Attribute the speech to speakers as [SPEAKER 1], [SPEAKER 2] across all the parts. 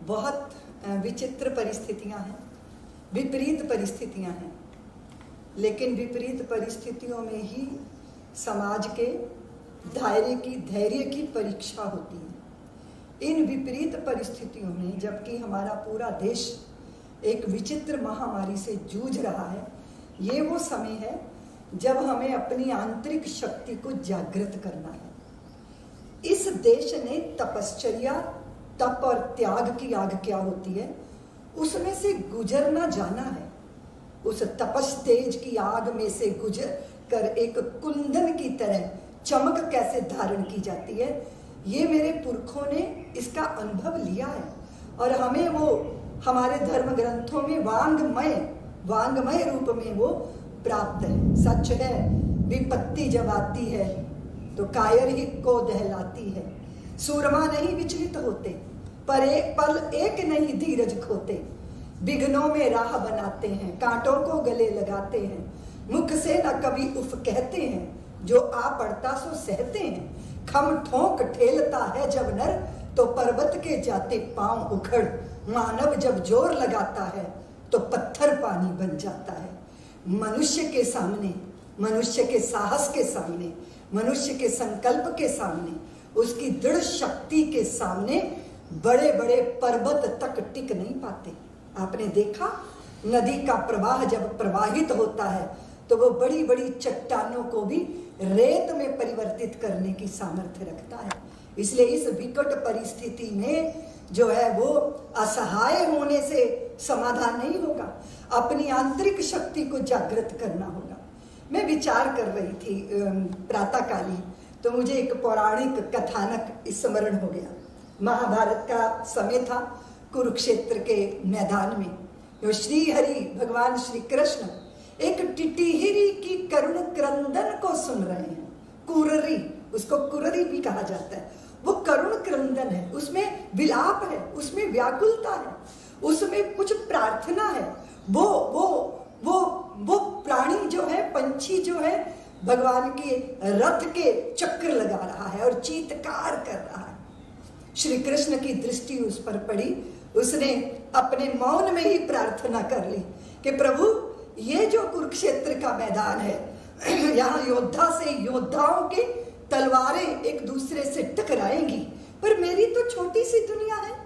[SPEAKER 1] बहुत विचित्र परिस्थितियां हैं, विपरीत परिस्थितियां हैं, लेकिन विपरीत परिस्थितियों में ही समाज के धैर्य की परीक्षा होती है। इन विपरीत परिस्थितियों में जबकि हमारा पूरा देश एक विचित्र महामारी से जूझ रहा है, ये वो समय है जब हमें अपनी आंतरिक शक्ति को जागृत करना है। इस देश ने तपश्चर्या, तप और त्याग की आग क्या होती है उसमें से गुजरना जाना है। उस तपस तेज की आग में से गुजर कर एक कुंदन की तरह चमक कैसे धारण की जाती है, ये मेरे पुरखों ने इसका अनुभव लिया है और हमें वो हमारे धर्म ग्रंथों में वांगमय रूप में वो प्राप्त है। सच है, विपत्ति जब आती है तो कायर ही को दहलाती है। सूरमा नहीं विचलित होते, पर एक पल एक नहीं धीरज खोते। विघ्नों में राह बनाते हैं, कांटों को गले लगाते हैं। मुख से न कभी उफ कहते हैं, जो आ पड़ता सो सहते हैं। खम ठोंक ठेलता है जब नर, तो पर्वत के जाते पांव उखड़। मानव जब जोर लगाता है तो पत्थर पानी बन जाता है। मनुष्य के सामने, मनुष्य के साहस के सामने, मनुष्य के संकल्प के सामने, उसकी दृढ़ शक्ति के सामने बड़े बड़े पर्वत तक टिक नहीं पाते। आपने देखा, नदी का प्रवाह जब प्रवाहित होता है तो वो बड़ी बड़ी चट्टानों को भी रेत में परिवर्तित करने की सामर्थ्य रखता है। इसलिए इस विकट परिस्थिति में जो है वो असहाय होने से समाधान नहीं होगा, अपनी आंतरिक शक्ति को जागृत करना होगा। मैं विचार कर रही थी प्रातःकाली, तो मुझे एक पौराणिक कथानक स्मरण हो गया। महाभारत का समय था, कुरुक्षेत्र के मैदान में जो श्री हरि भगवान श्री कृष्ण एक टिटिहिरी की करुण क्रंदन को सुन रहे हैं। कुररी, उसको कुररी भी कहा जाता है। वो करुण क्रंदन है, उसमें विलाप है, उसमें व्याकुलता है, उसमें कुछ प्रार्थना है। वो प्राणी जो है, पंछी जो है, भगवान के रथ के चक्र लगा रहा है और चीत्कार कर रहा है। श्री कृष्ण की दृष्टि उस पर पड़ी, उसने अपने मौन में ही प्रार्थना कर ली कि प्रभु, ये जो कुरुक्षेत्र का मैदान है, यहाँ योद्धा से योद्धाओं के तलवारें एक दूसरे से टकराएंगी, पर मेरी तो छोटी सी दुनिया है।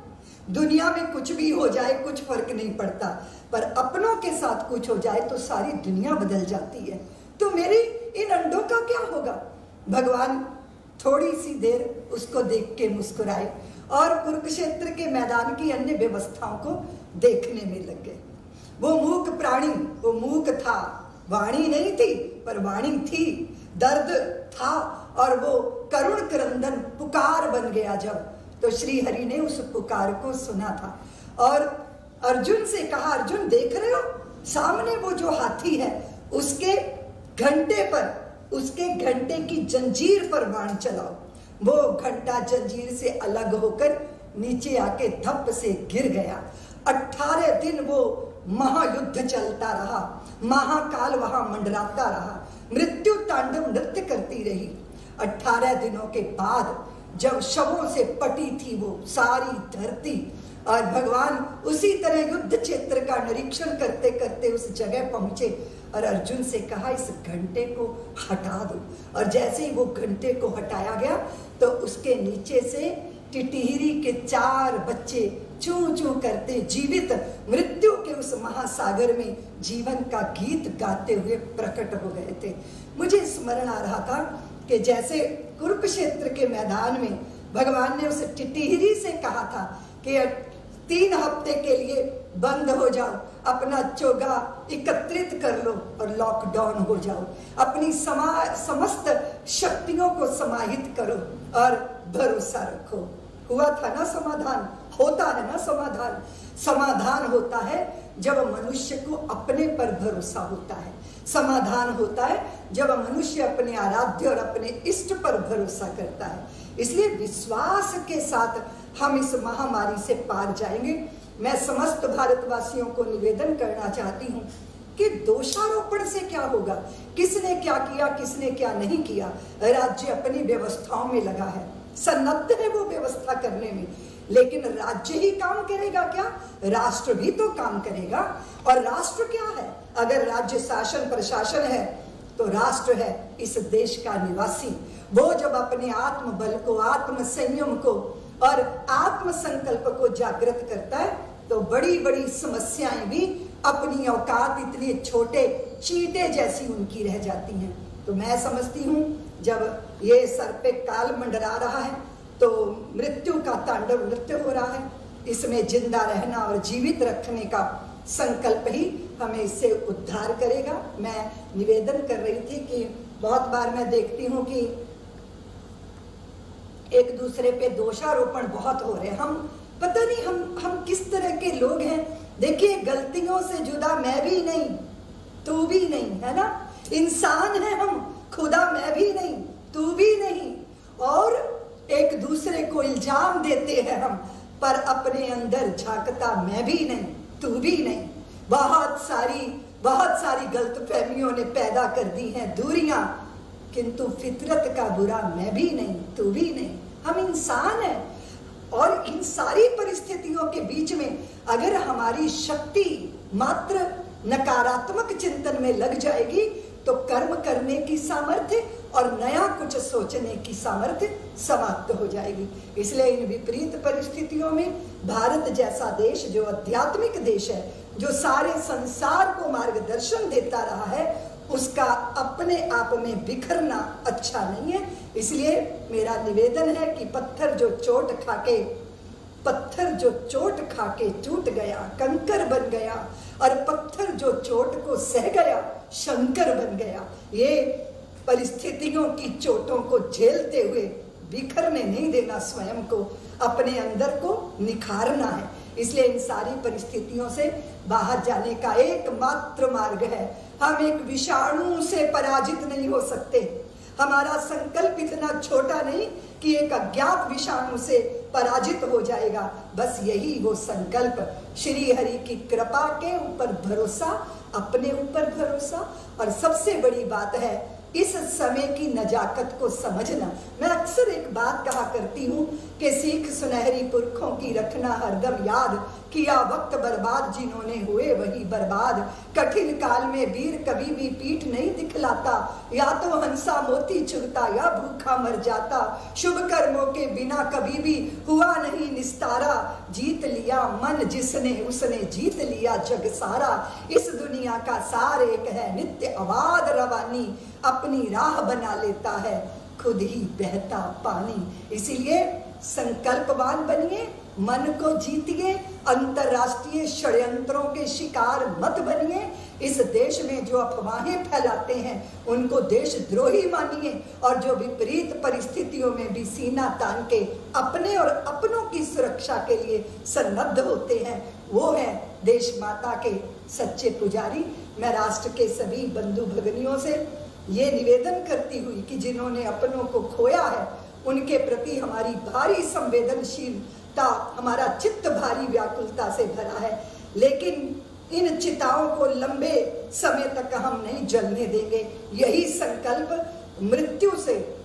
[SPEAKER 1] दुनिया में कुछ भी हो जाए कुछ फर्क नहीं पड़ता, पर अपनों के साथ कुछ हो जाए तो सारी दुनिया बदल जाती है। तो मेरी इन अंडों का क्या होगा? भगवान थोड़ी सी देर उसको देख के मुस्कुराए और कुरुक्षेत्र के मैदान की अन्य व्यवस्थाओं को देखने में लग गए। वो मूक प्राणी, वो मूक था, वाणी नहीं थी पर वाणी थी, दर्द था और वो करुण क्रंदन पुकार बन गया जब, तो श्री हरि ने उस पुकार को सुना था और अर्जुन से कहा, अर्जुन देख रहे हो सामने वो जो हाथी है, उसके घंटे पर, उसके घंटे की जंजीर पर बाण चलाओ। वो घंटा जंजीर से अलग होकर नीचे आके धप से गिर गया। 18 दिन वो महायुद्ध चलता रहा, महाकाल वहां मंडराता रहा, मृत्यु तांडव नृत्य करती रही। 18 दिनों के बाद जब शवों से पटी थी वो सारी धरती, और भगवान उसी तरह युद्ध क्षेत्र का निरीक्षण करते करते उस जगह पहुंचे और अर्जुन से कहा, इस घंटे को हटा दो। और जैसे ही वो घंटे को हटाया गया तो उसके नीचे से टिटिहिरी के 4 बच्चे चू चू करते जीवित मृत्यु के उस महासागर में जीवन का गीत गाते हुए प्रकट हो गए थे। मुझे स्मरण आ रहा था कि जैसे कुरुक्षेत्र के मैदान में भगवान ने उस टिटिहिरी से कहा था कि 3 हफ्ते के लिए बंद हो जाओ, अपना चोगा एकत्रित कर लो और लॉकडाउन हो जाओ, अपनी समस्त शक्तियों को समाहित करो और भरोसा रखो। हुआ था ना समाधान, होता है ना समाधान। समाधान होता है जब मनुष्य को अपने पर भरोसा होता है। समाधान होता है जब मनुष्य अपने आराध्य और अपने इष्ट पर भरोसा करता है। इसलिए विश्वास के साथ हम इस महामारी से पार जाएंगे। मैं समस्त भारतवासियों को निवेदन करना चाहती हूँ कि दोषारोपण से क्या होगा, किसने क्या किया किसने क्या नहीं किया। राज्य अपनी व्यवस्थाओं में लगा है, सन्नद्ध है वो व्यवस्था करने में, लेकिन राज्य ही काम करेगा क्या? राष्ट्र भी तो काम करेगा। और राष्ट्र क्या है? अगर राज्य शासन प्रशासन है तो राष्ट्र है इस देश का निवासी। वो जब अपने आत्म बल को, आत्म संयम को और आत्म संकल्प को जागृत करता है तो बड़ी बड़ी समस्याएं भी अपनी औकात इतने छोटे चींटे जैसी उनकी रह जाती हैं। तो मैं समझती हूँ जब ये सर पे काल मंडरा रहा है तो मृत्यु का तांडव नृत्य हो रहा है, इसमें जिंदा रहना और जीवित रखने का संकल्प ही हमें इससे उद्धार करेगा। मैं निवेदन कर रही थी कि बहुत बार मैं देखती हूँ कि एक दूसरे पे दोषारोपण बहुत हो रहे हैं। हम पता नहीं हम किस तरह के लोग हैं। देखिए, गलतियों से जुदा मैं भी नहीं, तू भी नहीं, है ना? इंसान है हम, खुदा मैं भी नहीं, तू भी नहीं, और एक दूसरे को इल्जाम देते हैं हम, पर अपने अंदर झांकता मैं भी नहीं, तू भी नहीं। बहुत सारी गलतफहमियों ने पैदा कर दी हैं दूरियां, किंतु फितरत का बुरा मैं भी नहीं, तू भी नहीं। हम इंसान हैं और इन सारी परिस्थितियों के बीच में अगर हमारी शक्ति मात्र नकारात्मक चिंतन में लग जाएगी तो कर्म करने की सामर्थ्य और नया कुछ सोचने की सामर्थ्य समाप्त हो जाएगी। इसलिए इन विपरीत परिस्थितियों में भारत जैसा देश, जो आध्यात्मिक देश है, जो सारे संसार को मार्गदर्शन देता रहा है, उसका अपने आप में बिखरना अच्छा नहीं है। इसलिए मेरा निवेदन है कि पत्थर जो चोट खाके टूट गया कंकर बन गया, और पत्थर जो चोट को सह गया शंकर बन गया। ये परिस्थितियों की चोटों को झेलते हुए बिखरने नहीं देना, स्वयं को, अपने अंदर को निखारना है। इसलिए इन सारी परिस्थितियों से बाहर जाने का एकमात्र मार्ग है, हम एक विषाणु से पराजित नहीं हो सकते। हमारा संकल्प इतना छोटा नहीं कि एक अज्ञात विषाणु से पराजित हो जाएगा। बस यही वो संकल्प, श्री हरि की कृपा के ऊपर भरोसा, अपने ऊपर भरोसा, और सबसे बड़ी बात है इस समय की नजाकत को समझना। मैं अक्सर एक बात कहा करती हूँ कि सीख सुनहरी पुरखों की रखना हरदम याद, किया वक्त बर्बाद जिन्होंने हुए वही बर्बाद। कठिन काल में वीर कभी भी पीठ नहीं दिखलाता, या तो हंसा मोती चुगता या भूखा मर जाता। शुभ कर्मों के बिना कभी भी हुआ नहीं निस्तारा, जीत लिया मन जिसने उसने जीत लिया जग सारा। इस दुनिया का सार एक है नित्य अबाध रवानी, अपनी राह बना लेता है खुद ही बहता पानी। इसीलिए संकल्पवान बनिए, मन को जीतिए, अंतरराष्ट्रीय षड्यंत्रों के शिकार मत बनिए। इस देश में जो अफवाहें फैलाते हैं उनको देशद्रोही मानिए, और जो विपरीत परिस्थितियों में भी सीना तान के अपने और अपनों की सुरक्षा के लिए सन्नद्ध होते हैं, वो है देश माता के सच्चे पुजारी। मैं राष्ट्र के सभी बंधु भगिनियों से ये निवेदन करती हुई कि जिन्होंने अपनों को खोया है उनके प्रति हमारी भारी संवेदनशीलता, हमारा चित्त भारी व्याकुलता से भरा है, लेकिन इन चिताओं को लंबे समय तक हम नहीं जलने देंगे। यही संकल्प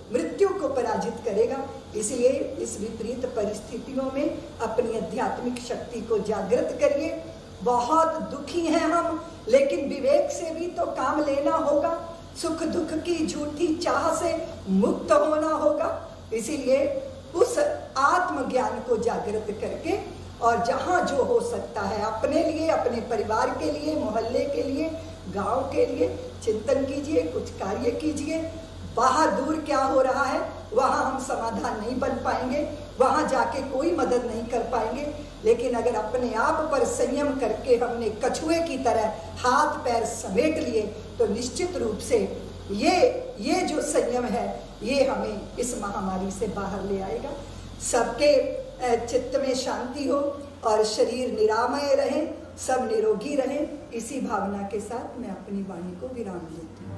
[SPEAKER 1] मृत्यु को पराजित करेगा। इसलिए इस विपरीत परिस्थितियों में अपनी आध्यात्मिक शक्ति को जागृत करिए। बहुत दुखी हैं हम, लेकिन विवेक से भी तो काम लेना होगा, सुख दुख की झूठी चाह से मुक्त होना होगा। इसीलिए उस आत्मज्ञान को जागृत करके और जहां जो हो सकता है अपने लिए, अपने परिवार के लिए, मोहल्ले के लिए, गांव के लिए चिंतन कीजिए, कुछ कार्य कीजिए। बाहर दूर क्या हो रहा है वहां हम समाधान नहीं बन पाएंगे, वहां जाके कोई मदद नहीं कर पाएंगे, लेकिन अगर अपने आप पर संयम करके हमने कछुए की तरह हाथ पैर समेट लिए तो निश्चित रूप से ये जो संयम है ये हमें इस महामारी से बाहर ले आएगा। सबके चित्त में शांति हो और शरीर निरामय रहे, सब निरोगी रहें। इसी भावना के साथ मैं अपनी वाणी को विराम देती हूँ।